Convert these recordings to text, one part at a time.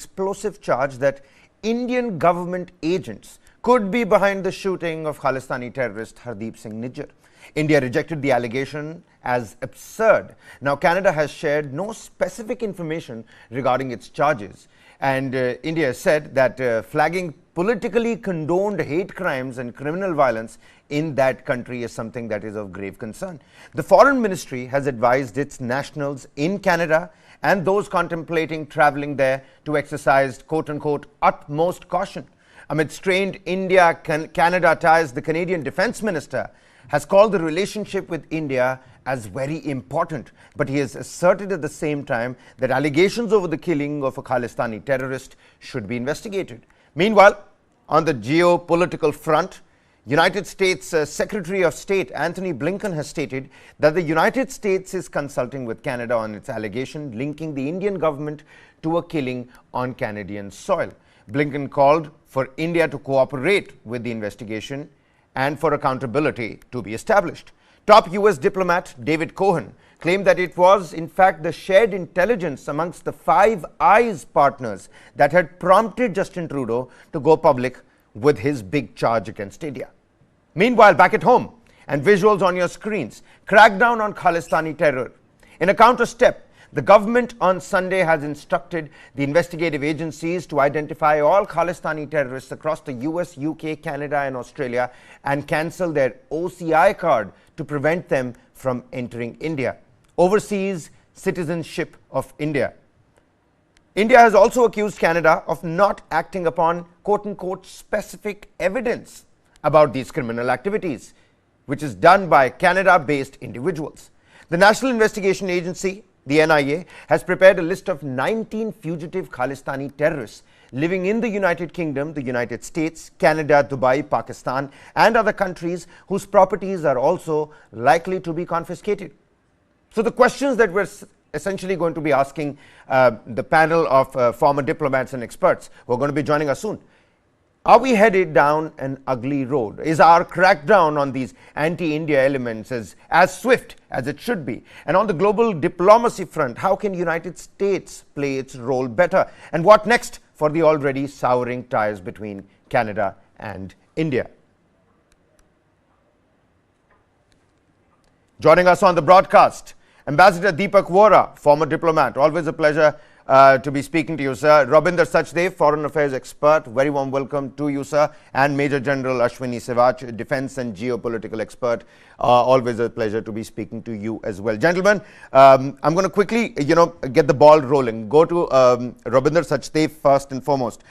explosive charge that Indian government agents could be behind the shooting of Khalistani terrorist Hardeep Singh Nijjar. India rejected the allegation as absurd. Now, Canada has shared no specific information regarding its charges, and India said that flagging politically condoned hate crimes and criminal violence in that country is something that is of grave concern. The Foreign Ministry has advised its nationals in Canada and those contemplating travelling there to exercise quote-unquote utmost caution. Amid strained India-Canada ties, the Canadian Defence Minister has called the relationship with India as very important, but he has asserted at the same time that allegations over the killing of a Khalistani terrorist should be investigated. Meanwhile, on the geopolitical front, United States Secretary of State Antony Blinken has stated that the United States is consulting with Canada on its allegation linking the Indian government to a killing on Canadian soil. Blinken called for India to cooperate with the investigation and for accountability to be established. Top US diplomat David Cohen claimed that it was in fact the shared intelligence amongst the Five Eyes partners that had prompted Justin Trudeau to go public with his big charge against India. Meanwhile, back at home, and visuals on your screens, crackdown on Khalistani terror. In a counter step, the government on Sunday has instructed the investigative agencies to identify all Khalistani terrorists across the US, UK, Canada and Australia and cancel their OCI card to prevent them from entering India. Overseas citizenship of India. India has also accused Canada of not acting upon quote-unquote specific evidence about these criminal activities, which is done by Canada-based individuals. The National Investigation Agency, the NIA, has prepared a list of 19 fugitive Khalistani terrorists living in the United Kingdom, the United States, Canada, Dubai, Pakistan and other countries whose properties are also likely to be confiscated. So the questions that we're essentially going to be asking the panel of former diplomats and experts who are going to be joining us soon. Are we headed down an ugly road? Is our crackdown on these anti-India elements as swift as it should be? And on the global diplomacy front, how can the United States play its role better? And what next for the already souring ties between Canada and India? Joining us on the broadcast, Ambassador Deepak Vora, former diplomat. Always a pleasure to be speaking to you, sir. Rabinder Sachdev, foreign affairs expert. Very warm welcome to you, sir. And Major General Ashwini Sewach, defense and geopolitical expert. Always a pleasure to be speaking to you as well. Gentlemen, I'm going to quickly, get the ball rolling. Go to Rabinder Sachdev first and foremost.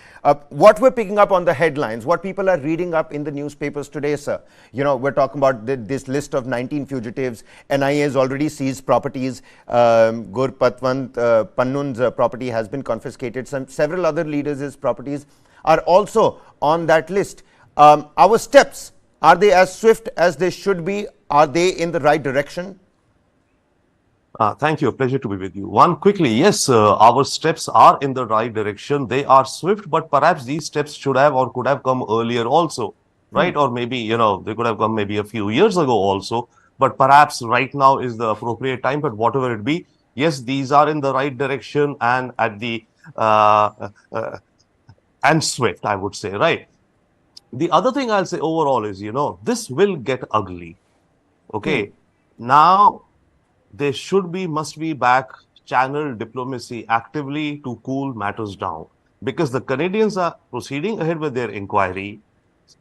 What we're picking up on the headlines, what people are reading up in the newspapers today, sir. We're talking about this list of 19 fugitives. NIA has already seized properties. Gurpatwant Pannun's property has been confiscated. Several other leaders' properties are also on that list. Our steps, are they as swift as they should be? Are they in the right direction? Thank you. A pleasure to be with you. One quickly, yes, our steps are in the right direction. They are swift, but perhaps these steps should have or could have come earlier also, right? Or maybe, they could have come maybe a few years ago also. But perhaps right now is the appropriate time. But whatever it be, yes, these are in the right direction and at the and swift, I would say, right? The other thing I'll say overall is, this will get ugly. Okay. Now, there must be back channel diplomacy actively to cool matters down, because the Canadians are proceeding ahead with their inquiry.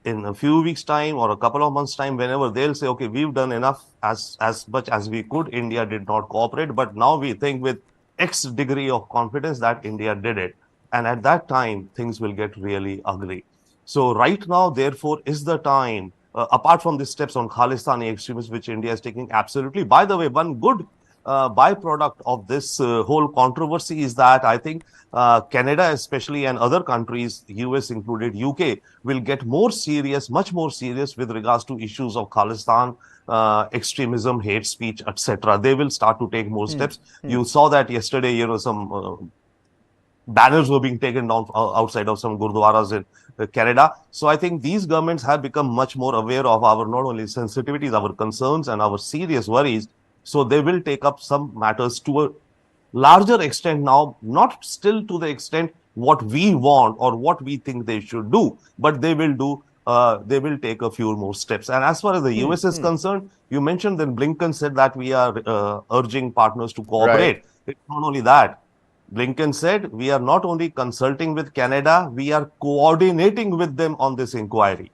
In a few weeks' time or a couple of months' time, whenever they'll say, okay, we've done enough as much as we could, India did not cooperate, but now we think with X degree of confidence that India did it. And at that time, things will get really ugly. So right now, therefore, is the time, apart from the steps on Khalistani extremists, which India is taking absolutely. By the way, one good byproduct of this whole controversy is that I think Canada especially and other countries, US included, UK, will get more serious, much more serious with regards to issues of Khalistan, extremism, hate speech, etc. They will start to take more steps. You saw that yesterday, some banners were being taken down outside of some gurdwaras in Canada. So I think these governments have become much more aware of our not only sensitivities, our concerns and our serious worries. So they will take up some matters to a larger extent now, not still to the extent what we want or what we think they should do, but they will do. They will take a few more steps. And as far as the US is concerned, you mentioned that Blinken said that we are urging partners to Right. cooperate. It's not only that. Blinken said we are not only consulting with Canada, we are coordinating with them on this inquiry.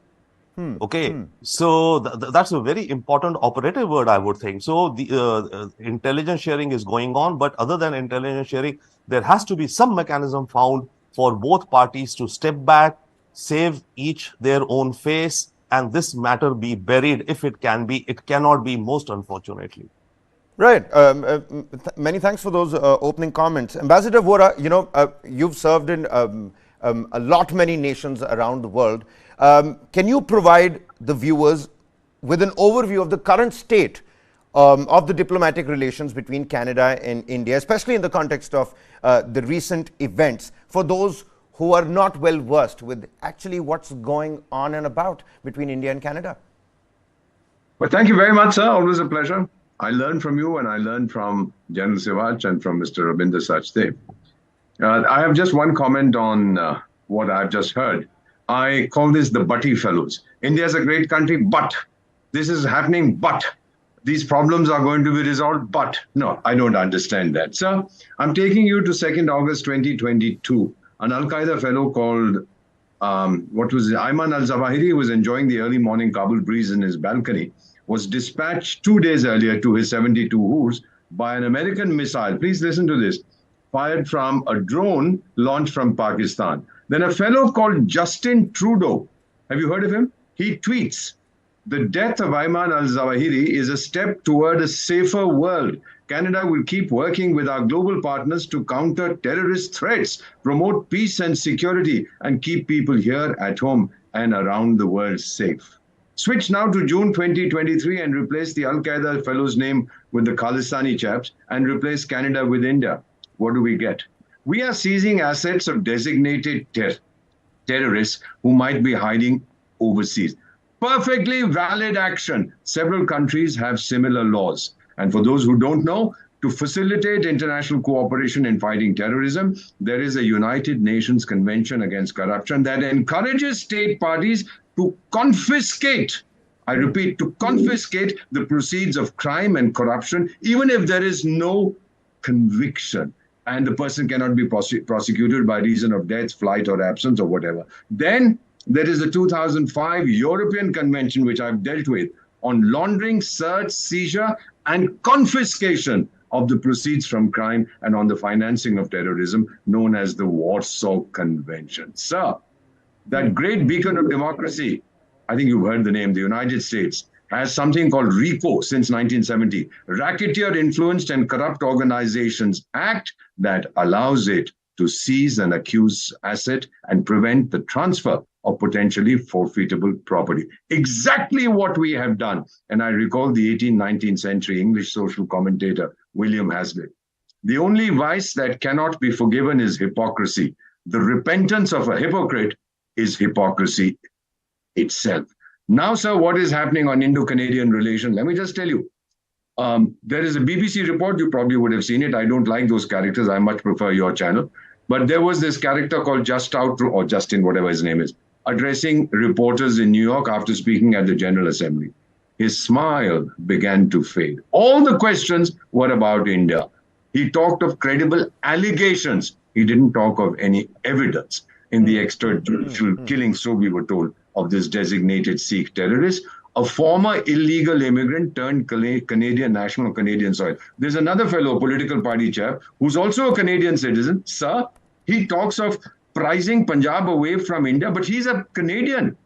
Okay, so that's a very important operative word, I would think. So the intelligence sharing is going on, but other than intelligence sharing, there has to be some mechanism found for both parties to step back, save each their own face, and this matter be buried if it can be. It cannot be, most unfortunately. Right. Many thanks for those opening comments. Ambassador Vora, you've served in a lot many nations around the world. Can you provide the viewers with an overview of the current state of the diplomatic relations between Canada and India, especially in the context of the recent events, for those who are not well versed with actually what's going on and about between India and Canada? Well, thank you very much, sir. Always a pleasure. I learned from you, and I learned from General Sivach and from Mr. Rabinder Sachdev. I have just one comment on what I've just heard. I call this the Butty Fellows. India is a great country, but this is happening, but these problems are going to be resolved, but no, I don't understand that. Sir, I'm taking you to 2nd August 2022. An Al-Qaeda fellow called, Ayman al-Zawahiri was enjoying the early morning Kabul breeze in his balcony, was dispatched 2 days earlier to his 72 hoors by an American missile. Please listen to this. Fired from a drone launched from Pakistan. Then a fellow called Justin Trudeau, have you heard of him? He tweets, the death of Ayman al-Zawahiri is a step toward a safer world. Canada will keep working with our global partners to counter terrorist threats, promote peace and security, and keep people here at home and around the world safe. Switch now to June 2023 and replace the Al-Qaeda fellow's name with the Khalistani chaps and replace Canada with India. What do we get? We are seizing assets of designated terrorists who might be hiding overseas. Perfectly valid action. Several countries have similar laws. And for those who don't know, to facilitate international cooperation in fighting terrorism, there is a United Nations Convention Against Corruption that encourages state parties to confiscate, I repeat, to confiscate the proceeds of crime and corruption, even if there is no conviction and the person cannot be prosecuted by reason of death, flight, or absence, or whatever. Then there is the 2005 European Convention, which I've dealt with, on laundering, search, seizure, and confiscation of the proceeds from crime and on the financing of terrorism, known as the Warsaw Convention. Sir, that great beacon of democracy, I think you've heard the name, the United States, has something called RICO since 1970, Racketeer Influenced and Corrupt Organizations Act, that allows it to seize an accused's asset and prevent the transfer of potentially forfeitable property. Exactly what we have done. And I recall the 18th, 19th century English social commentator, William Hazlitt. The only vice that cannot be forgiven is hypocrisy. The repentance of a hypocrite is hypocrisy itself. Now, sir, what is happening on Indo-Canadian relations? Let me just tell you. There is a BBC report, you probably would have seen it. I don't like those characters. I much prefer your channel. But there was this character called or Justin, whatever his name is, addressing reporters in New York after speaking at the General Assembly. His smile began to fade. All the questions were about India. He talked of credible allegations. He didn't talk of any evidence in the extrajudicial killing, so we were told, of this designated Sikh terrorist, a former illegal immigrant turned Canadian national Canadian soil. There's another fellow political party chap who's also a Canadian citizen. Sir, he talks of prizing Punjab away from India, but he's a Canadian.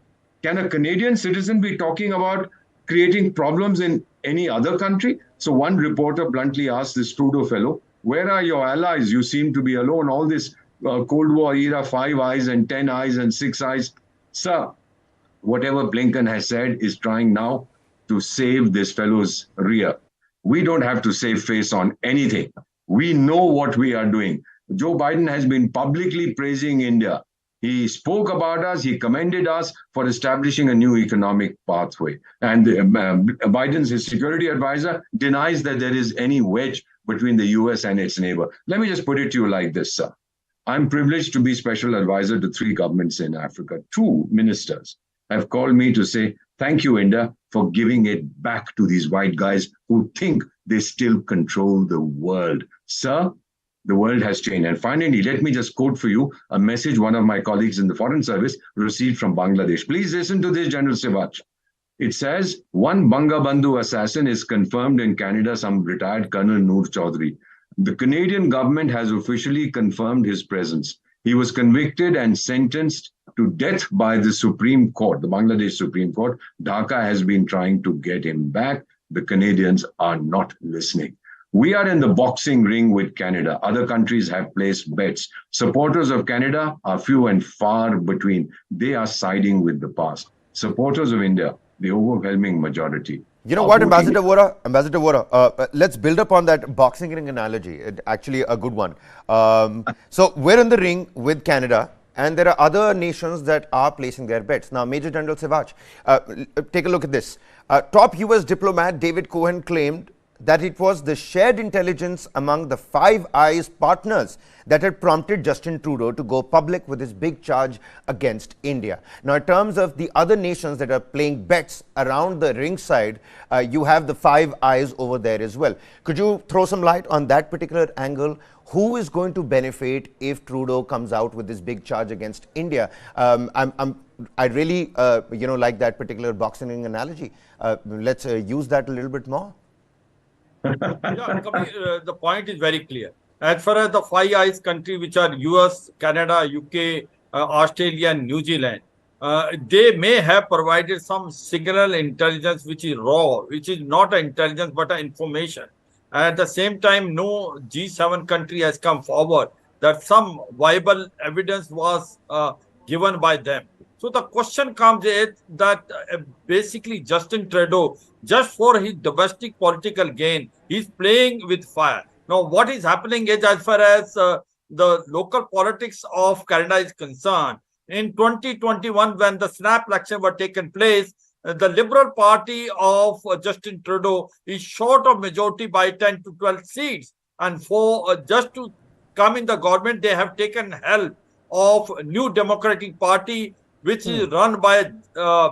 Can a Canadian citizen be talking about creating problems in any other country? So one reporter bluntly asked this Trudeau fellow, where are your allies? You seem to be alone. All this Cold War era, 5 eyes and 10 eyes and 6 eyes. Sir, whatever Blinken has said is trying now to save this fellow's rear. We don't have to save face on anything. We know what we are doing. Joe Biden has been publicly praising India. He spoke about us. He commended us for establishing a new economic pathway. And Biden's his security advisor denies that there is any wedge between the US and its neighbor. Let me just put it to you like this, sir. I'm privileged to be special advisor to 3 governments in Africa. 2 ministers have called me to say, thank you, India, for giving it back to these white guys who think they still control the world. Sir, the world has changed. And finally, let me just quote for you a message one of my colleagues in the Foreign Service received from Bangladesh. Please listen to this, General Sivach. It says, one Bangabandhu assassin is confirmed in Canada, some retired Colonel Noor Chaudhry. The Canadian government has officially confirmed his presence. He was convicted and sentenced to death by the Supreme Court, the Bangladesh Supreme Court. Dhaka has been trying to get him back. The Canadians are not listening. We are in the boxing ring with Canada. Other countries have placed bets. Supporters of Canada are few and far between. They are siding with the past. Supporters of India, the overwhelming majority. You know what, Ambassador Vora, let's build up on that boxing ring analogy. Actually, a good one. So we're in the ring with Canada, and there are other nations that are placing their bets. Now, Major General Sivach, take a look at this. Top US diplomat David Cohen claimed that it was the shared intelligence among the Five Eyes partners that had prompted Justin Trudeau to go public with his big charge against India. Now, in terms of the other nations that are playing bets around the ringside, you have the Five Eyes over there as well. Could you throw some light on that particular angle? Who is going to benefit if Trudeau comes out with this big charge against India? I really like that particular boxing ring analogy. Let's use that a little bit more. The point is very clear. As far as the Five Eyes countries, which are US, Canada, UK, Australia, and New Zealand, they may have provided some signal intelligence which is raw, which is not an intelligence but an information. At the same time, no G7 country has come forward that some viable evidence was given by them. So the question comes is that basically Justin Trudeau, just for his domestic political gain, he's playing with fire. Now, what is happening is, as far as the local politics of Canada is concerned, in 2021, when the snap election were taken place, the Liberal Party of Justin Trudeau is short of majority by 10 to 12 seats. And for just to come in the government, they have taken help of New Democratic Party, which is run by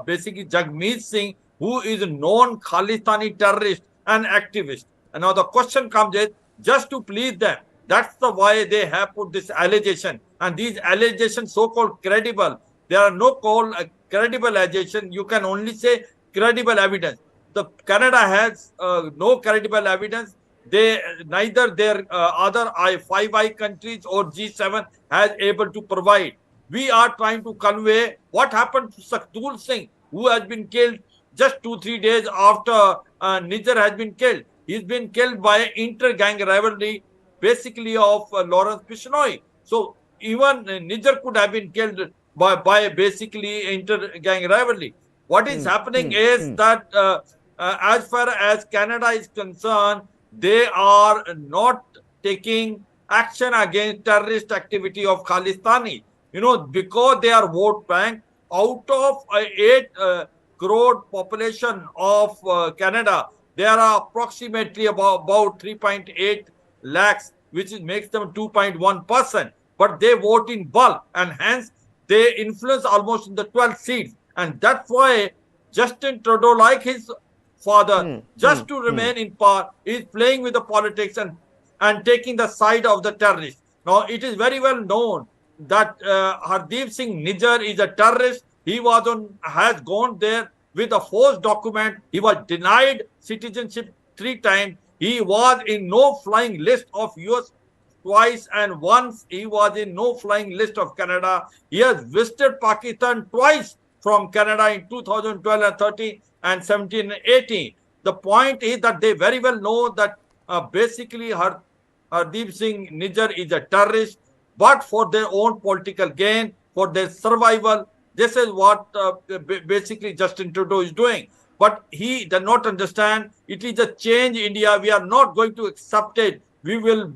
basically Jagmeet Singh, who is a known Khalistani terrorist and activist. And now the question comes is, just to please them, that's the why they have put this allegation. And these allegations, so-called credible, there are no called credible allegation. You can only say credible evidence. The Canada has no credible evidence. Neither their other Five Eye countries or G7 has able to provide. We are trying to convey what happened to Sukhdev Singh, who has been killed just 2-3 days after Niger has been killed. He's been killed by inter-gang rivalry, basically of Lawrence Bishnoi. So even Niger could have been killed by basically inter-gang rivalry. What is happening is that as far as Canada is concerned, they are not taking action against terrorist activity of Khalistani. Because they are vote bank, out of 8 crore population of Canada, there are approximately about 3.8 lakhs, which makes them 2.1%. But they vote in bulk, and hence they influence almost in the 12 seats. And that's why Justin Trudeau, like his father, just to remain in power, is playing with the politics and taking the side of the terrorists. Now, it is very well known that Hardeep Singh Nijjar is a terrorist. He has gone there with a false document. He was denied citizenship 3 times. He was in no flying list of US twice, and once he was in no flying list of Canada. He has visited Pakistan twice from Canada in 2012 and 13 and 17 and 18. The point is that they very well know that basically Hardeep Singh Nijjar is a terrorist, but for their own political gain, for their survival. This is what basically Justin Trudeau is doing. But he does not understand it is a change in India. We are not going to accept it. We will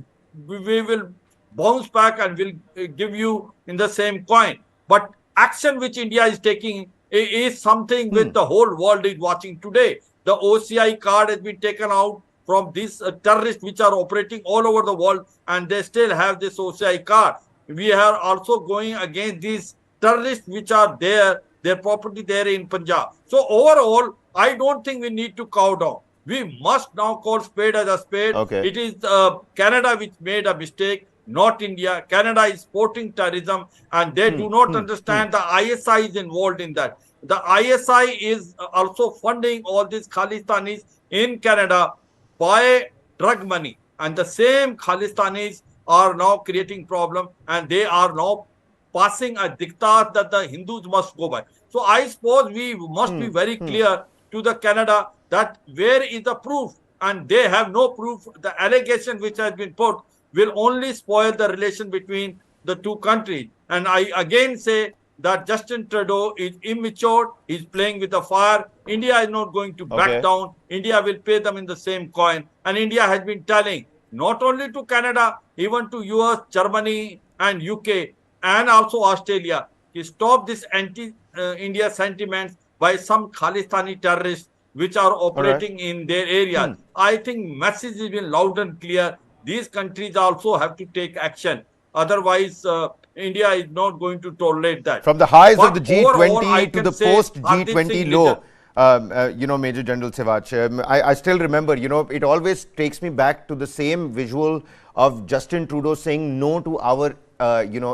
bounce back and will give you in the same coin. But action which India is taking is something which the whole world is watching today. The OCI card has been taken out from these terrorists which are operating all over the world, and they still have this OCI card. We are also going against these terrorists which are there, their property there in Punjab. So overall, I don't think we need to cow down. We must now call spade as a spade. Okay. It is Canada which made a mistake, not India. Canada is supporting terrorism, and they do not understand the ISI is involved in that. The ISI is also funding all these Khalistanis in Canada by drug money, and the same Khalistanis are now creating problem, and they are now passing a diktat that the Hindus must go by. So I suppose we must be very clear to the Canada that where is the proof, and they have no proof. The allegation which has been put will only spoil the relation between the two countries. And I again say that Justin Trudeau is immature, he's playing with the fire. India is not going to back down. India will pay them in the same coin. And India has been telling not only to Canada, even to US, Germany and UK and also Australia, to stop this anti-India sentiments by some Khalistani terrorists which are operating in their area. I think message has been loud and clear. These countries also have to take action. Otherwise, India is not going to tolerate that. From the highs But of the G20 overall, to the post G20 low, Major General Sewach, I still remember, it always takes me back to the same visual of Justin Trudeau saying no to our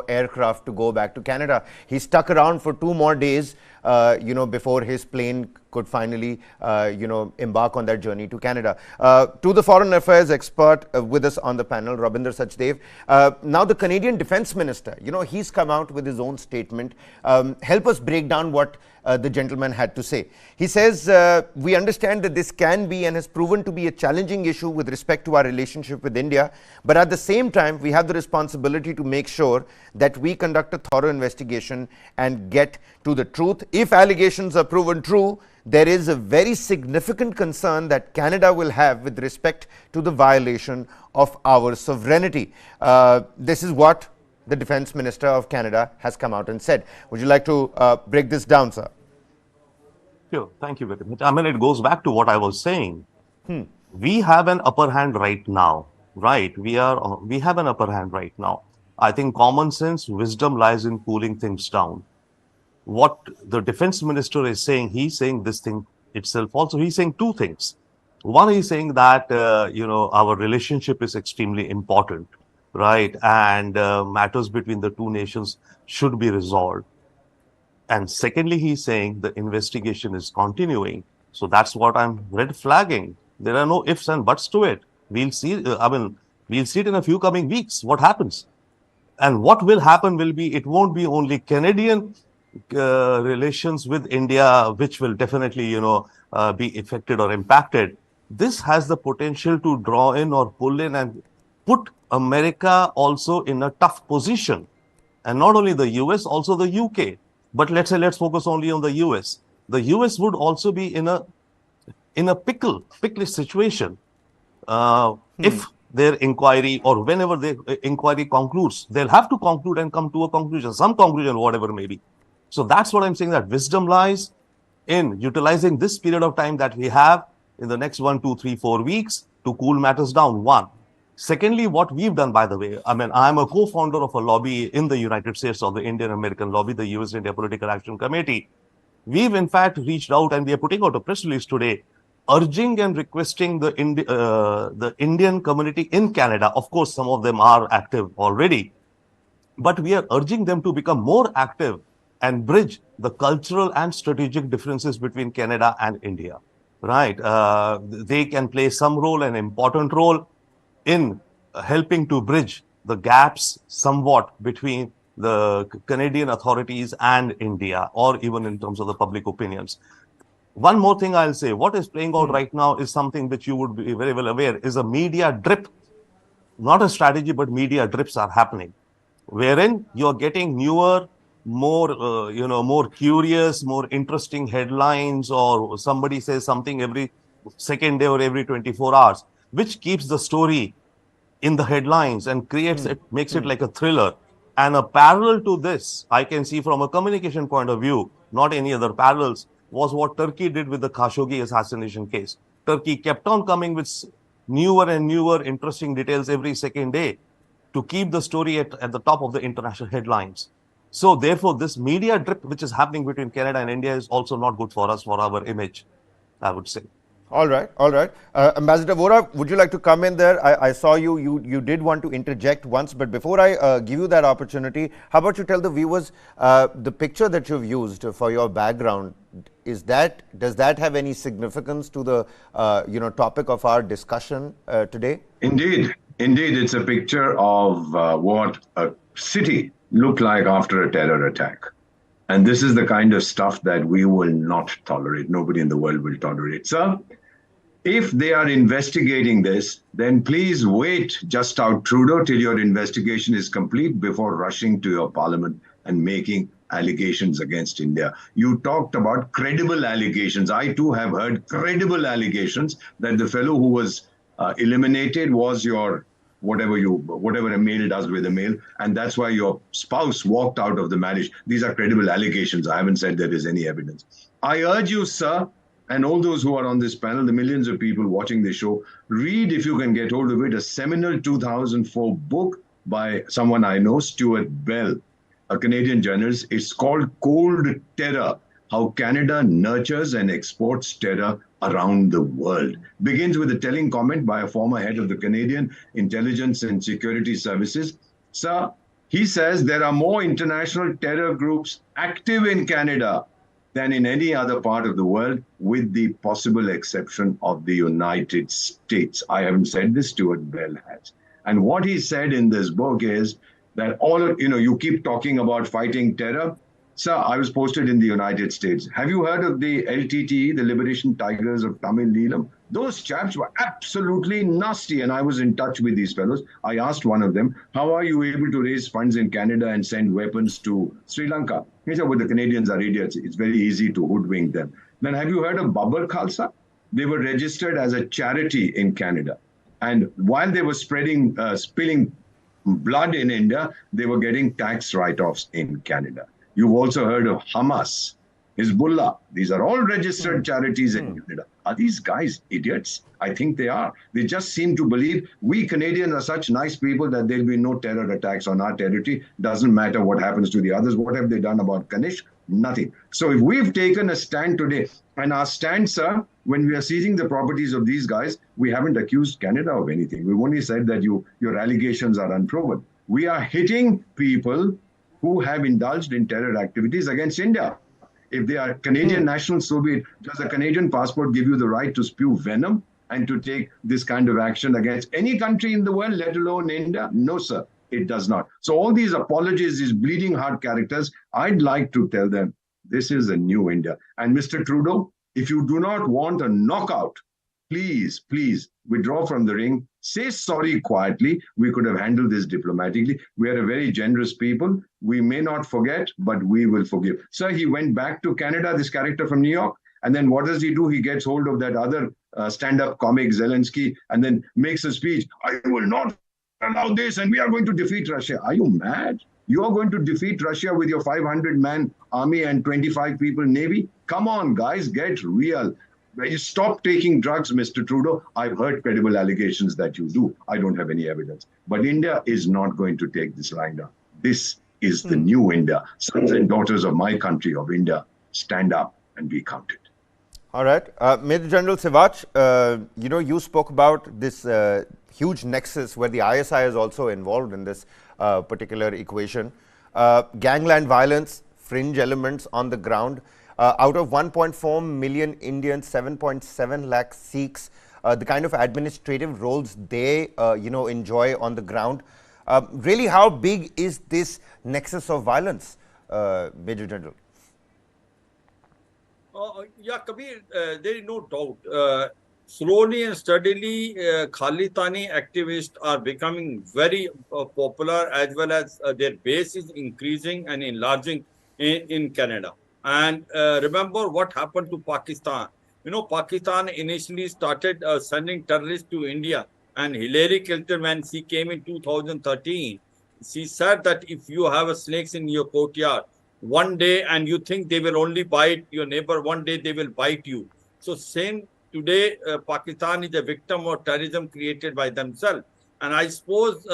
aircraft to go back to Canada. He stuck around for 2 more days, before his plane could finally, embark on that journey to Canada. To the foreign affairs expert with us on the panel, Rabinder Sachdev. Now the Canadian Defence Minister, he's come out with his own statement. Help us break down what the gentleman had to say. He says, we understand that this can be and has proven to be a challenging issue with respect to our relationship with India, but at the same time, we have the responsibility to make sure that we conduct a thorough investigation and get to the truth. If allegations are proven true, there is a very significant concern that Canada will have with respect to the violation of our sovereignty. This is what the Defence Minister of Canada has come out and said. Would you like to break this down, sir? Sure, thank you very much. I mean, it goes back to what I was saying. We have an upper hand right now, right? We have an upper hand right now. I think common sense, wisdom lies in cooling things down. What the Defence Minister is saying, he's saying this thing itself also. He's saying 2 things. One, he's saying that, our relationship is extremely important, right? And matters between the 2 nations should be resolved. And secondly, he's saying the investigation is continuing. So that's what I'm red flagging. There are no ifs and buts to it. We'll see. We'll see it in a few coming weeks. What happens? And what will happen will be, it won't be only Canadian relations with India, which will definitely, be affected or impacted. This has the potential to draw in or pull in and put America also in a tough position. And not only the US, also the UK. But let's focus only on the US. The US would also be in a picklish situation. If their inquiry or whenever their inquiry concludes, they'll have to conclude and come to a conclusion, some conclusion, whatever may be. So that's what I'm saying, that wisdom lies in utilizing this period of time that we have in the next 1, 2, 3, 4 weeks to cool matters down. One. Secondly, what we've done, by the way, I'm a co-founder of a lobby in the United States, of the Indian American lobby, the US India Political Action Committee. We've in fact reached out, and we are putting out a press release today, urging and requesting the Indian community in Canada. Of course, some of them are active already, but we are urging them to become more active and bridge the cultural and strategic differences between Canada and India, right? They can play some role, an important role, in helping to bridge the gaps somewhat between the Canadian authorities and India, or even in terms of the public opinions. One more thing I'll say, what is playing out right now is something which you would be very well aware, is a media drip. Not a strategy, but media drips are happening, wherein you're getting newer, more, more curious, more interesting headlines, or somebody says something every second day or every 24 hours, which keeps the story in the headlines and creates it, makes it like a thriller. And a parallel to this, I can see from a communication point of view, not any other parallels, was what Turkey did with the Khashoggi assassination case. Turkey kept on coming with newer and newer interesting details every second day to keep the story at the top of the international headlines. So therefore, this media drip which is happening between Canada and India is also not good for us, for our image, I would say. All right, all right. Ambassador Vora, would you like to come in there? I saw you did want to interject once, but before I give you that opportunity, how about you tell the viewers the picture that you've used for your background, does that have any significance to the topic of our discussion today? Indeed, it's a picture of what a city looked like after a terror attack. And this is the kind of stuff that we will not tolerate. Nobody in the world will tolerate. Sir, if they are investigating this, then please wait just out Trudeau till your investigation is complete before rushing to your parliament and making allegations against India. You talked about credible allegations. I too have heard credible allegations that the fellow who was eliminated was your whatever a male does with a male, and that's why your spouse walked out of the marriage. These are credible allegations. I haven't said there is any evidence. I urge you, sir, and all those who are on this panel, the millions of people watching this show, read, if you can get hold of it, a seminal 2004 book by someone I know, Stuart Bell, a Canadian journalist. It's called Cold Terror: How Canada Nurtures and Exports Terror Around the World. Begins with a telling comment by a former head of the Canadian Intelligence and Security Services. Sir, he says there are more international terror groups active in Canada than in any other part of the world, with the possible exception of the United States. I haven't said this, Stuart Bell has. And what he said in this book is that you keep talking about fighting terror. Sir, I was posted in the United States. Have you heard of the LTTE, the Liberation Tigers of Tamil Neelam? Those chaps were absolutely nasty, and I was in touch with these fellows. I asked one of them, how are you able to raise funds in Canada and send weapons to Sri Lanka? He said, well, the Canadians are idiots. It's very easy to hoodwink them. Then have you heard of Babbar Khalsa? They were registered as a charity in Canada. And while they were spilling blood in India, they were getting tax write-offs in Canada. You've also heard of Hamas, Hezbollah. These are all registered charities in Canada. Are these guys idiots? I think they are. They just seem to believe we Canadians are such nice people that there'll be no terror attacks on our territory. Doesn't matter what happens to the others. What have they done about Kanish? Nothing. So if we've taken a stand today, and our stand, sir, when we are seizing the properties of these guys, we haven't accused Canada of anything. We've only said that your allegations are unproven. We are hitting people who have indulged in terror activities against India. If they are Canadian nationals, so be it. Does a Canadian passport give you the right to spew venom and to take this kind of action against any country in the world, let alone India? No, sir, it does not. So all these apologies, these bleeding heart characters, I'd like to tell them, this is a new India. And Mr. Trudeau, if you do not want a knockout, please withdraw from the ring. Say sorry quietly. We could have handled this diplomatically. We are a very generous people. We may not forget, but we will forgive. Sir, he went back to Canada, this character from New York. And then what does he do? He gets hold of that other stand-up comic, Zelensky, and then makes a speech. I will not allow this, and we are going to defeat Russia. Are you mad? You are going to defeat Russia with your 500-man army and 25 people navy? Come on, guys, get real. You stop taking drugs, Mr. Trudeau. I've heard credible allegations that you do. I don't have any evidence. But India is not going to take this lying down. This is the new India. Sons and daughters of my country, of India, stand up and be counted. All right. Major General Sivach, you spoke about this huge nexus where the ISI is also involved in this particular equation. Gangland violence, fringe elements on the ground. Out of 1.4 million Indians, 7.7 lakh Sikhs, the kind of administrative roles they enjoy on the ground. Really, how big is this nexus of violence, Major General? Yeah, Kabir, there is no doubt. Slowly and steadily, Khalistani activists are becoming very popular, as well as their base is increasing and enlarging in Canada. And remember what happened to Pakistan. Pakistan initially started sending terrorists to India, and Hillary Clinton, when she came in 2013, she said that if you have snakes in your courtyard, one day and you think they will only bite your neighbor, one day they will bite you. So same today Pakistan is a victim of terrorism created by themselves. And I suppose,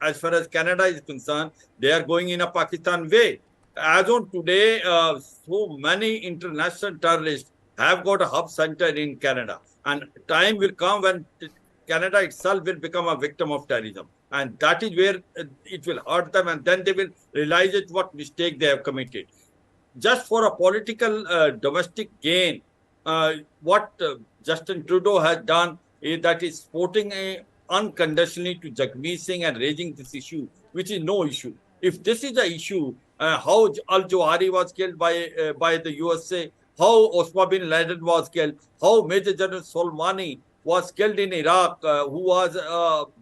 as far as Canada is concerned, they are going in a Pakistan way. As on today, so many international terrorists have got a hub center in Canada. And time will come when Canada itself will become a victim of terrorism. And that is where it will hurt them. And then they will realize it, what mistake they have committed. Just for a political domestic gain, what Justin Trudeau has done is that is supporting unconditionally to Jagmeet Singh and raising this issue, which is no issue. If this is the issue, how Al-Jawahari was killed by the USA, how Osama bin Laden was killed, how Major General Soleimani was killed in Iraq, who was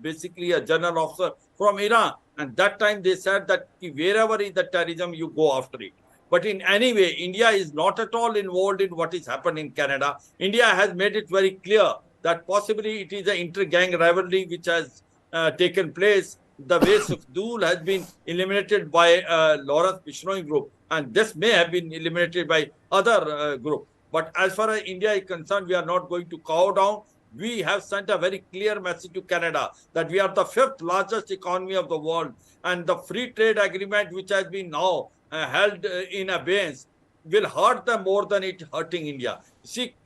basically a general officer from Iran. And that time they said that wherever is the terrorism, you go after it. But in any way, India is not at all involved in what is happening in Canada. India has made it very clear that possibly it is an inter-gang rivalry which has taken place. The way Sufdul has been eliminated by Lawrence Bishnoi group, and this may have been eliminated by other group. But as far as India is concerned, we are not going to cow down. We have sent a very clear message to Canada that we are the 5th largest economy of the world, and the free trade agreement which has been now held in abeyance will hurt them more than it hurting India. See,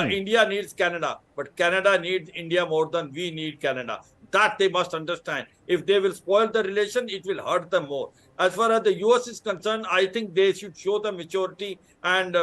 India needs Canada, but Canada needs India more than we need Canada. That they must understand. If they will spoil the relation, it will hurt them more. As far as the US is concerned, I think they should show the maturity, and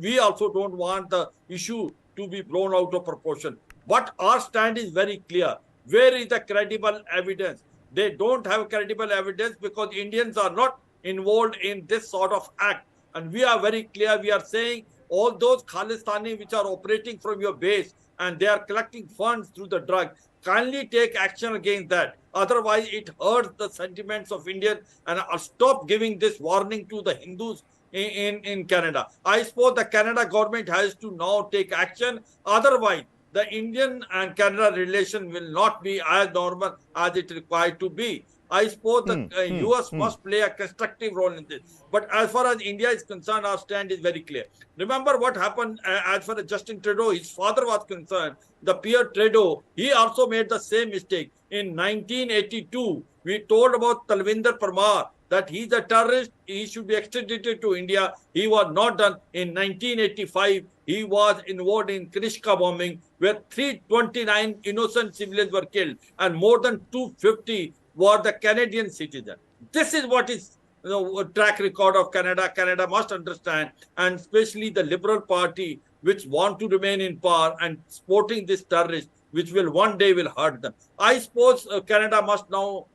we also don't want the issue to be blown out of proportion. But our stand is very clear. Where is the credible evidence? They don't have credible evidence because Indians are not involved in this sort of act. And we are very clear. We are saying all those Khalistani which are operating from your base and they are collecting funds through the drug, kindly take action against that. Otherwise, it hurts the sentiments of Indians, and I'll stop giving this warning to the Hindus in Canada. I suppose the Canada government has to now take action. Otherwise, the Indian and Canada relation will not be as normal as it required to be. I suppose the US must play a constructive role in this. But as far as India is concerned, our stand is very clear. Remember what happened as far as Justin Trudeau, his father was concerned, the Pierre Trudeau, he also made the same mistake. In 1982, we told about Talvinder Parmar that he's a terrorist, he should be extradited to India. He was not done. In 1985, he was involved in Krishka bombing, where 329 innocent civilians were killed and more than 250 were the Canadian citizen. This is what is track record of Canada. Canada must understand, and especially the Liberal Party, which want to remain in power and supporting this terrorist, which will one day will hurt them. I suppose Canada must now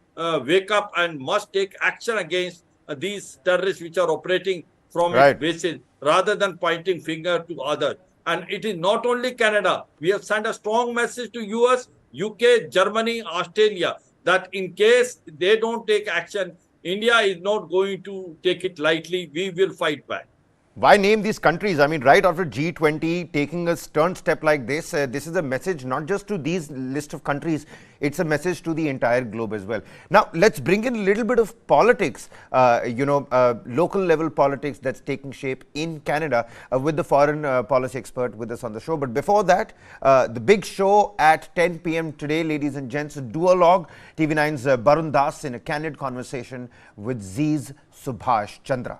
wake up and must take action against these terrorists which are operating from its bases, rather than pointing finger to others. And it is not only Canada. We have sent a strong message to US, UK, Germany, Australia, that in case they don't take action, India is not going to take it lightly. We will fight back. Why name these countries? I mean, right after G20 taking a stern step like this, this is a message not just to these list of countries, it's a message to the entire globe as well. Now, let's bring in a little bit of politics, local level politics that's taking shape in Canada with the foreign policy expert with us on the show. But before that, the big show at 10 p.m. today, ladies and gents, Duologue, TV9's Barun Das in a candid conversation with Z's Subhash Chandra.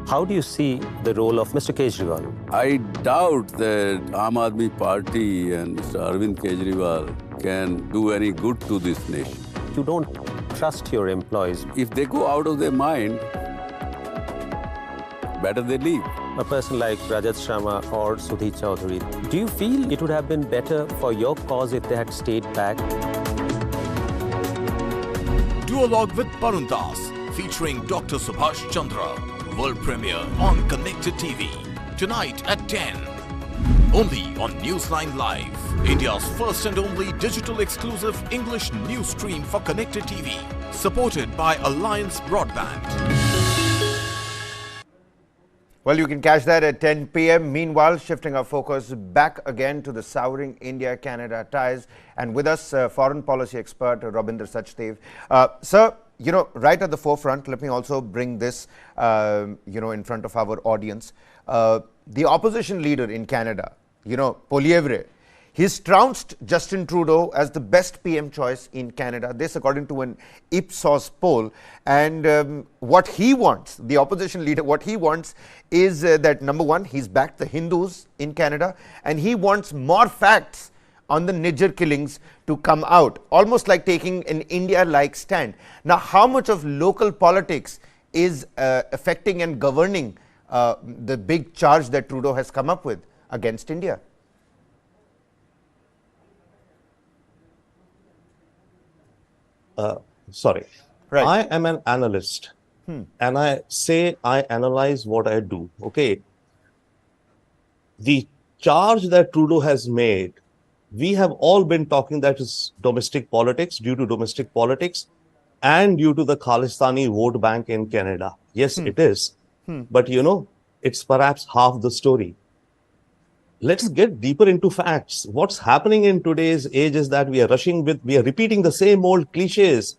How do you see the role of Mr. Kejriwal? I doubt that Aam Aadmi Party and Mr. Arvind Kejriwal can do any good to this nation. You don't trust your employees. If they go out of their mind, better they leave. A person like Rajat Sharma or Sudhi Chaudhary, do you feel it would have been better for your cause if they had stayed back? Duologue with Barun Das, featuring Dr. Subhash Chandra. World premiere on Connected TV. Tonight at 10. Only on Newsline Live. India's first and only digital exclusive English news stream for Connected TV. Supported by Alliance Broadband. Well, you can catch that at 10 p.m. Meanwhile, shifting our focus back again to the souring India-Canada ties. And with us, foreign policy expert Rabinder Sachdev. Sir, right at the forefront, let me also bring this, in front of our audience. The opposition leader in Canada, Poilievre, he's trounced Justin Trudeau as the best PM choice in Canada. This according to an Ipsos poll. And what he wants, the opposition leader, what he wants is that, number one, he's backed the Hindus in Canada, and he wants more facts on the Niger killings to come out, almost like taking an India-like stand. Now, how much of local politics is affecting and governing the big charge that Trudeau has come up with against India? Sorry. Right. I am an analyst, and I say I analyze what I do. Okay. The charge that Trudeau has made, we have all been talking that is domestic politics, due to domestic politics and due to the Khalistani vote bank in Canada. Yes, it is. But it's perhaps half the story. Let's get deeper into facts. What's happening in today's age is that we are repeating the same old cliches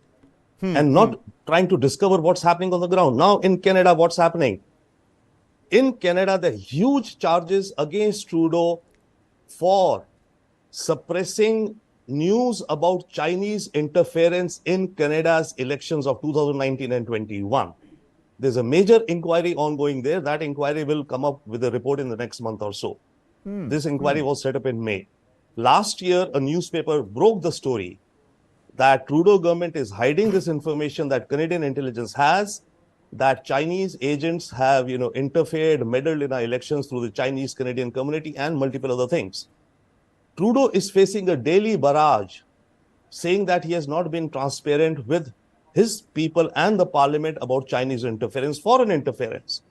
and not trying to discover what's happening on the ground. Now in Canada, what's happening? In Canada, the huge charges against Trudeau for suppressing news about Chinese interference in Canada's elections of 2019 and 21. There's a major inquiry ongoing there. That inquiry will come up with a report in the next month or so. This inquiry was set up in May. Last year, a newspaper broke the story that Trudeau government is hiding this information that Canadian intelligence has, that Chinese agents have, interfered, meddled in our elections through the Chinese Canadian community and multiple other things. Trudeau is facing a daily barrage, saying that he has not been transparent with his people and the parliament about Chinese interference, foreign interference.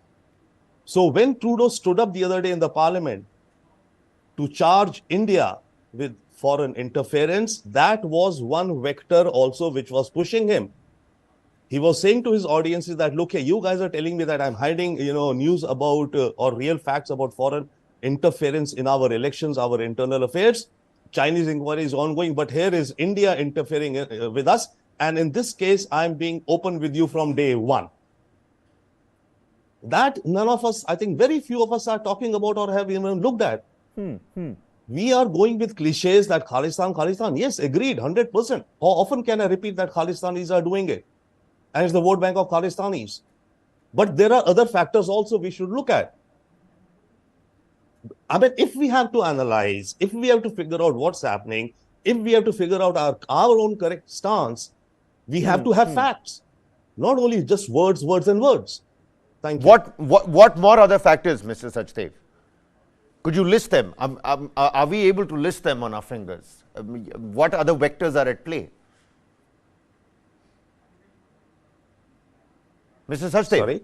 So when Trudeau stood up the other day in the parliament to charge India with foreign interference, that was one vector also which was pushing him. He was saying to his audiences that, look, hey, you guys are telling me that I'm hiding, news about or real facts about foreign interference in our elections, our internal affairs. Chinese inquiry is ongoing, but here is India interfering with us. And in this case, I'm being open with you from day one. That none of us, I think very few of us are talking about or have even looked at. We are going with cliches that Khalistan. Yes, agreed, 100%. How often can I repeat that Khalistanis are doing it? And it's the vote bank of Khalistanis. But there are other factors also we should look at. I mean, if we have to analyze, if we have to figure out what's happening, if we have to figure out our own correct stance, we have to have facts, not only just words and words. Thank you. What more other factors, Mr. Sachdev? Could you list them? Are we able to list them on our fingers? What other vectors are at play? Mr. Sachdev, Sorry?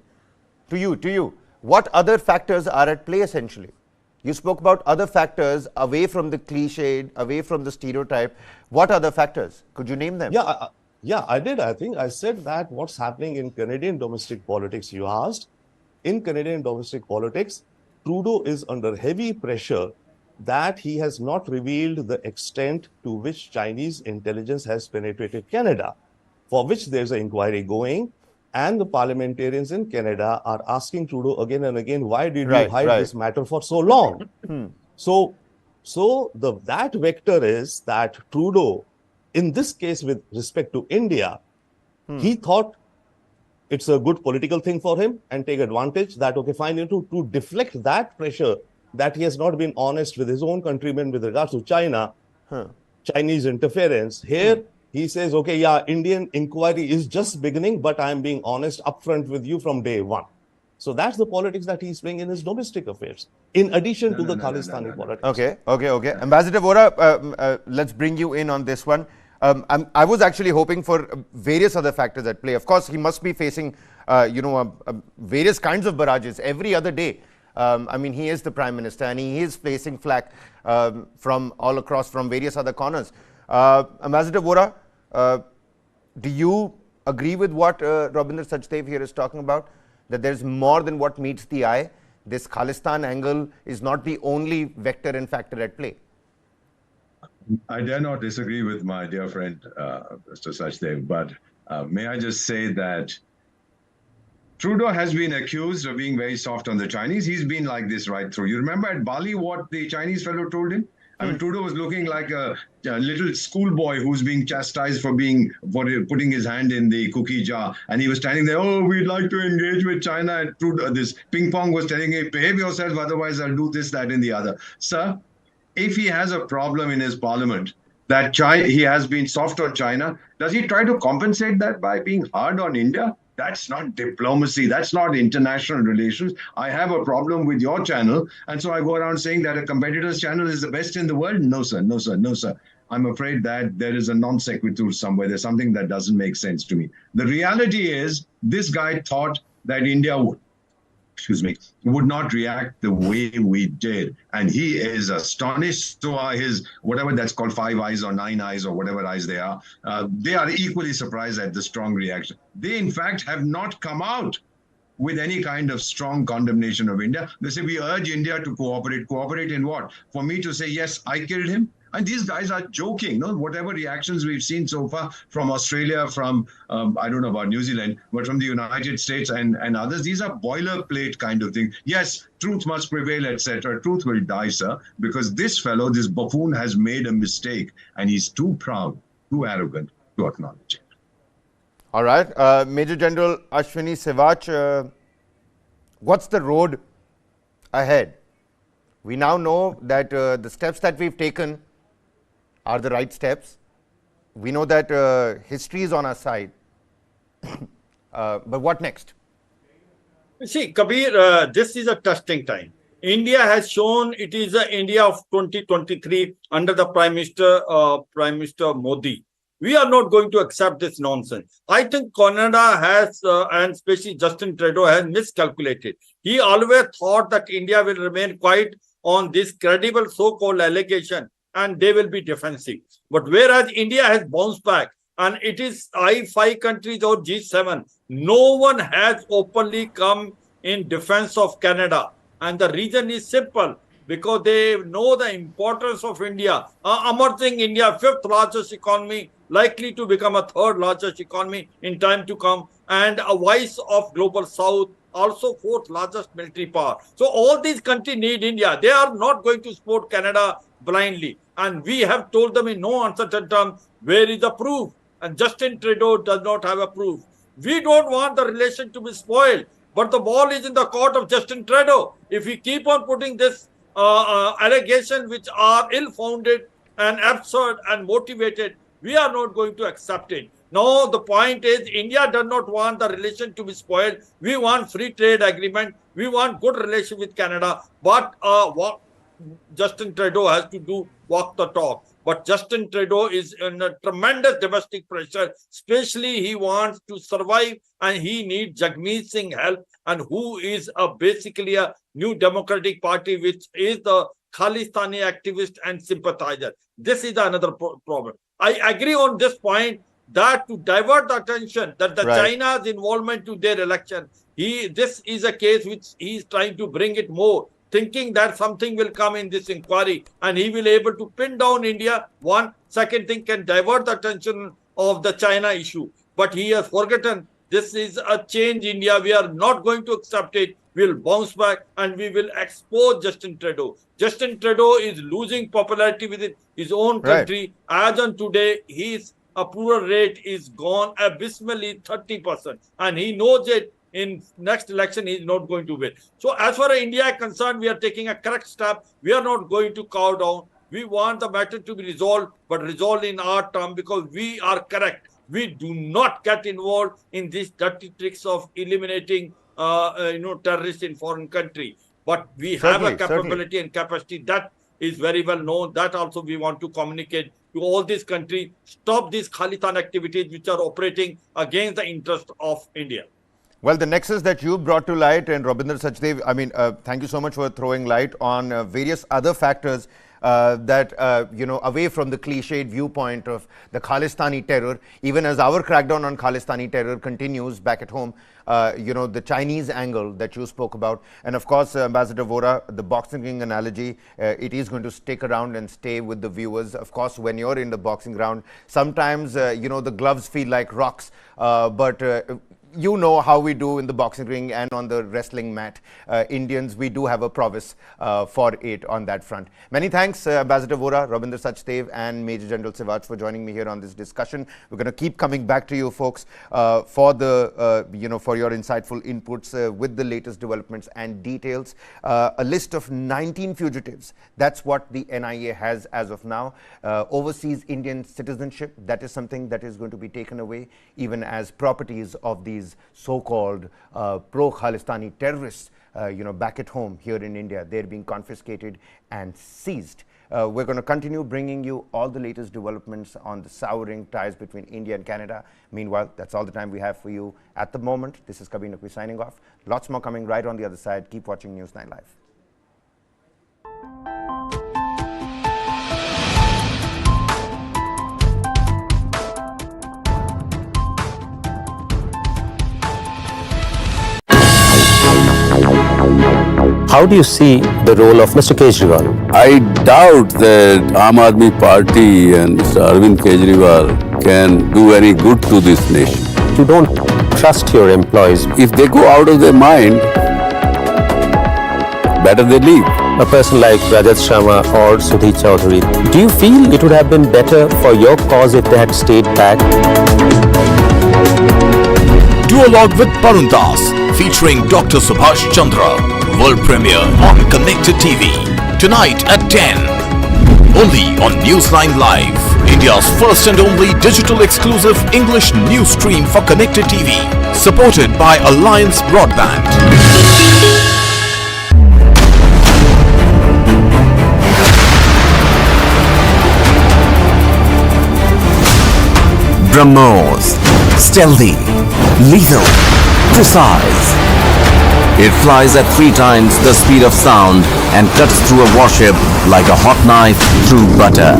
To you. What other factors are at play essentially? You spoke about other factors away from the cliche, away from the stereotype. What other factors? Could you name them? Yeah, I did. I think I said that what's happening in Canadian domestic politics, you asked. In Canadian domestic politics, Trudeau is under heavy pressure that he has not revealed the extent to which Chinese intelligence has penetrated Canada, for which there's an inquiry going. And the parliamentarians in Canada are asking Trudeau again and again, why did you hide this matter for so long? So that vector is that Trudeau, in this case with respect to India, he thought it's a good political thing for him and take advantage that, okay, fine, to deflect that pressure that he has not been honest with his own countrymen with regards to China, Chinese interference. Here, he says, okay, yeah, Indian inquiry is just beginning, but I'm being honest upfront with you from day one. So that's the politics that he's playing in his domestic affairs, in addition to the Khalistani politics. Okay. Ambassador Vora, let's bring you in on this one. I was actually hoping for various other factors at play. Of course, he must be facing, various kinds of barrages every other day. I mean, he is the Prime Minister and he is facing flack from all across, from various other corners. Ambassador Vora, do you agree with what Rabinder Sachdev here is talking about? That there's more than what meets the eye? This Khalistan angle is not the only vector and factor at play. I dare not disagree with my dear friend, Mr. Sachdev, but may I just say that Trudeau has been accused of being very soft on the Chinese. He's been like this right through. You remember at Bali what the Chinese fellow told him? I mean, Trudeau was looking like a little schoolboy who's being chastised for putting his hand in the cookie jar. And he was standing there, oh, we'd like to engage with China. And Trudeau, this ping pong was telling him, behave yourself, otherwise I'll do this, that, and the other. Sir, if he has a problem in his parliament that he has been soft on China, does he try to compensate that by being hard on India? That's not diplomacy. That's not international relations. I have a problem with your channel. And so I go around saying that a competitor's channel is the best in the world. No, sir. No, sir. No, sir. I'm afraid that there is a non sequitur somewhere. There's something that doesn't make sense to me. The reality is this guy thought that India would not react the way we did. And he is astonished. So are his, whatever that's called, 5 eyes or 9 eyes or whatever eyes they are equally surprised at the strong reaction. They, in fact, have not come out with any kind of strong condemnation of India. They say, we urge India to cooperate. Cooperate in what? For me to say, yes, I killed him? And these guys are joking, no? Whatever reactions we've seen so far from Australia, from, I don't know about New Zealand, but from the United States and others, these are boilerplate kind of things. Yes, truth must prevail, etc. Truth will die, sir, because this fellow, this buffoon has made a mistake and he's too proud, too arrogant to acknowledge it. All right. Major General Ashwini Sivach, what's the road ahead? We now know that the steps that we've taken are the right steps. We know that history is on our side. But what next? See, Kabir, this is a testing time. India has shown it is the India of 2023 under the Prime Minister Modi. We are not going to accept this nonsense. I think Canada has, and especially Justin Trudeau, has miscalculated. He always thought that India will remain quiet on this credible so-called allegation and they will be defensive. But whereas India has bounced back and it is I-5 countries or G7, no one has openly come in defense of Canada. And the reason is simple, because they know the importance of India. Emerging India, 5th largest economy, likely to become a 3rd largest economy in time to come, and a voice of global South, also 4th largest military power. So all these countries need India. They are not going to support Canada blindly. And we have told them in no uncertain terms, where is the proof? And Justin Trudeau does not have a proof. We don't want the relation to be spoiled, but the ball is in the court of Justin Trudeau. If we keep on putting this allegations which are ill-founded and absurd and motivated, we are not going to accept it. No, the point is India does not want the relation to be spoiled. We want free trade agreement. We want good relation with Canada. But what Justin Trudeau has to do, walk the talk. But Justin Trudeau is under tremendous domestic pressure, especially he wants to survive and he needs Jagmeet Singh help, and who is basically a new Democratic Party, which is the Khalistani activist and sympathizer. This is another problem. I agree on this point that to divert the attention that the China's involvement to their election, this is a case which he is trying to bring it more, thinking that something will come in this inquiry and he will able to pin down India. One second thing can divert the attention of the China issue. But he has forgotten this is a change India. We are not going to accept it. We will bounce back and we will expose Justin Trudeau. Justin Trudeau is losing popularity within his own country. As on today, his approval rate is gone abysmally 30%. And he knows it. In next election, he is not going to win. So as far as India is concerned, we are taking a correct step. We are not going to cow down. We want the matter to be resolved, but resolved in our term, because we are correct. We do not get involved in these dirty tricks of eliminating terrorists in foreign country. But we have a capability and capacity that is very well known. That also we want to communicate to all these countries. Stop these Khalistan activities which are operating against the interest of India. Well, the nexus that you brought to light, and Rabinder Sachdev, I mean, thank you so much for throwing light on various other factors that, away from the cliched viewpoint of the Khalistani terror, even as our crackdown on Khalistani terror continues back at home, the Chinese angle that you spoke about. And of course, Ambassador Vora, the boxing ring analogy, it is going to stick around and stay with the viewers. Of course, when you're in the boxing ground, sometimes, the gloves feel like rocks, but you know how we do in the boxing ring and on the wrestling mat. Indians, we do have a prowess for it on that front. Many thanks, Ambassador Vora, Rabinder Sachdev, and Major General Sivaj for joining me here on this discussion. We're going to keep coming back to you folks for the, for your insightful inputs with the latest developments and details. A list of 19 fugitives. That's what the NIA has as of now. Overseas Indian citizenship, that is something that is going to be taken away, even as properties of these so-called pro-Khalistani terrorists, back at home here in India, they're being confiscated and seized. We're going to continue bringing you all the latest developments on the souring ties between India and Canada. Meanwhile, that's all the time we have for you at the moment. This is Kabir Naqvi signing off. Lots more coming right on the other side. Keep watching News9 Live. How do you see the role of Mr. Kejriwal? I doubt that Aam Aadmi Party and Mr. Arvind Kejriwal can do any good to this nation. You don't trust your employees. If they go out of their mind, better they leave. A person like Rajat Sharma or Sudhi Chaudhary, do you feel it would have been better for your cause if they had stayed back? Duologue with Parun Das, featuring Dr. Subhash Chandra. World premiere on Connected TV. Tonight at 10. Only on News9 Live. India's first and only digital exclusive English news stream for Connected TV. Supported by Alliance Broadband. BrahMos. Stealthy, lethal, precise. It flies at 3 times the speed of sound and cuts through a warship like a hot knife through butter.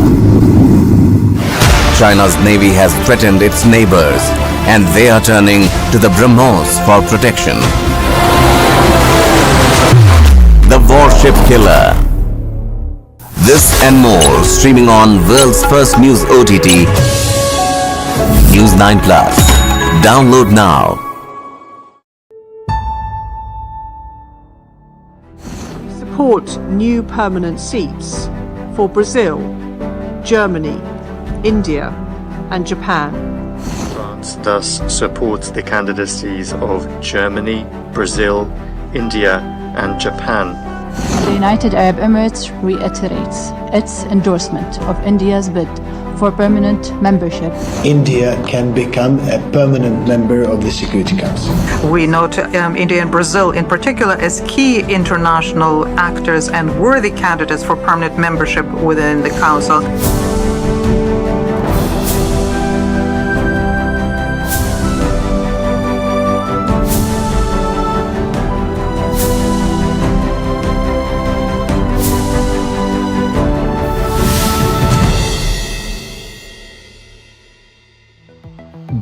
China's navy has threatened its neighbors, and they are turning to the BrahMos for protection. The Warship Killer. This and more streaming on world's first news OTT, News9 Plus. Download now. Support new permanent seats for Brazil, Germany, India and Japan. France thus supports the candidacies of Germany, Brazil, India and Japan. The United Arab Emirates reiterates its endorsement of India's bid for permanent membership. India can become a permanent member of the Security Council. We note India and Brazil in particular as key international actors and worthy candidates for permanent membership within the Council.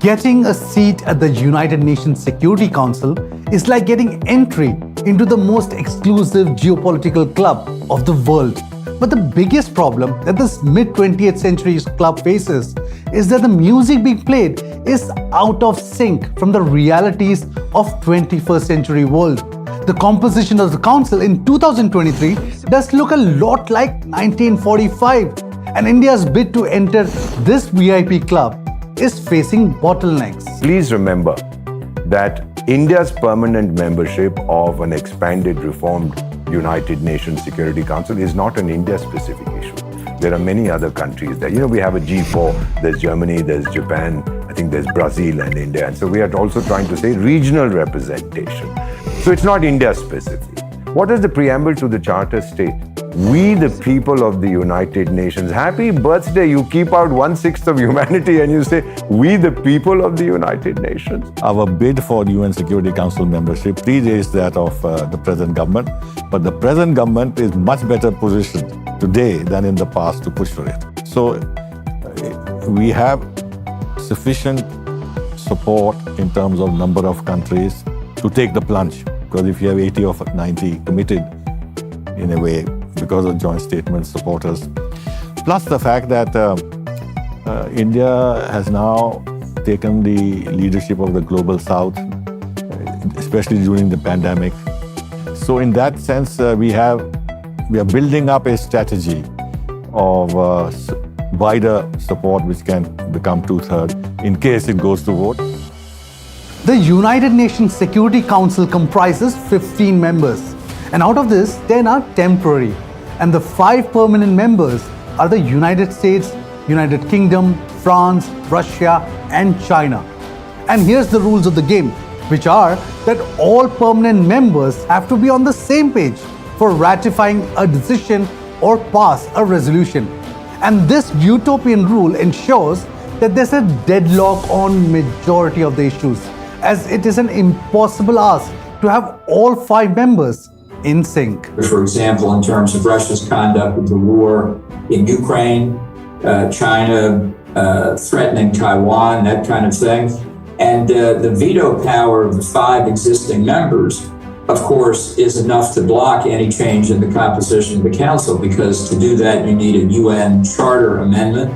Getting a seat at the United Nations Security Council is like getting entry into the most exclusive geopolitical club of the world. But the biggest problem that this mid-20th century club faces is that the music being played is out of sync from the realities of 21st century world. The composition of the council in 2023 does look a lot like 1945, and India's bid to enter this VIP club is facing bottlenecks. Please remember that India's permanent membership of an expanded, reformed United Nations Security Council is not an India-specific issue. There are many other countries there. We have a G4, there's Germany, there's Japan, I think there's Brazil and India. And so we are also trying to say regional representation. So it's not India-specific. What does the preamble to the Charter state? We the people of the United Nations. Happy birthday. You keep out 1/6 of humanity and you say, we the people of the United Nations. Our bid for UN Security Council membership predates that of the present government, but the present government is much better positioned today than in the past to push for it. So we have sufficient support in terms of number of countries to take the plunge, because if you have 80 or 90 committed in a way because of joint statement supporters, plus the fact that India has now taken the leadership of the global south, especially during the pandemic. So in that sense, we are building up a strategy of wider support which can become 2/3 in case it goes to vote. The United Nations Security Council comprises 15 members, and out of this, 10 are temporary, and the 5 permanent members are the United States, United Kingdom, France, Russia, and China. And here's the rules of the game, which are that all permanent members have to be on the same page for ratifying a decision or pass a resolution. And this utopian rule ensures that there's a deadlock on majority of the issues, as it is an impossible ask to have all 5 members in sync. For example, in terms of Russia's conduct of the war in Ukraine, China threatening Taiwan, that kind of thing. And the veto power of the 5 existing members, of course, is enough to block any change in the composition of the council, because to do that, you need a UN charter amendment.